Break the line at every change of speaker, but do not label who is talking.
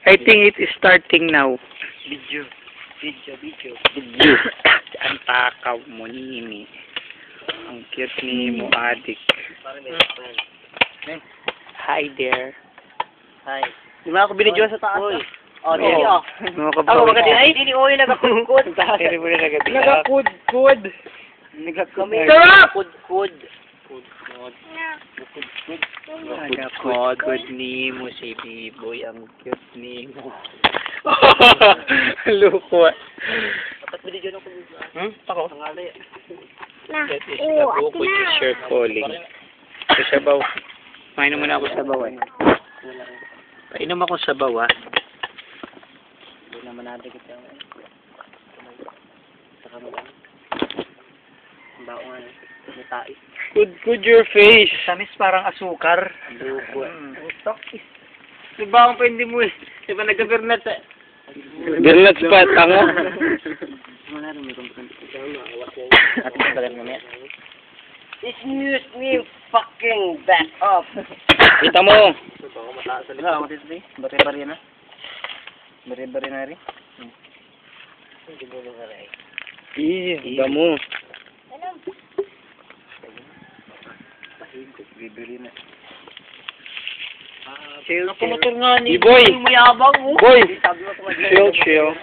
I think it is starting now.
Video.
Ang takaw mo, Nini. Ang cute ni mo, adik. Hi there.
Hi. Di ba ako binidyo sa taas? Oh, dili
Oo.
oh.
Mga
Ako
kabaw.
maganda ay dili oy nagakudkod.
Dili mo na nagabila.
Nagakudkod.
Nagakudkod.
Sarap. Kudkod.
Nagakudkod ni mo si B-boy. Ang cute ni mo. Luko.
Dapat binidyo na ko.
Ako?
Pangali.
That is the buko teacher calling. Sa sabaw. Mainom muna ako sa sabaw eh. Painom ako sa sabaw ah.
Hindi naman natin kita. Saka mo lang. Bao nga. Mutai.
Good your face.
Tamis parang asukar.
Luko.
Diba akong pwede mo eh. Diba nagka-Bernat eh.
Bernat pa, tango.
Excuse me, fucking back up.
Kita mo.
Wala, what is this? Bari-bari na. Bari-bari na rin. Hindi mo na rin.
Iya, mo.
Bibili na. Chill, chill.
B-boy.
Mayabang mo.
Boy. Chill, chill.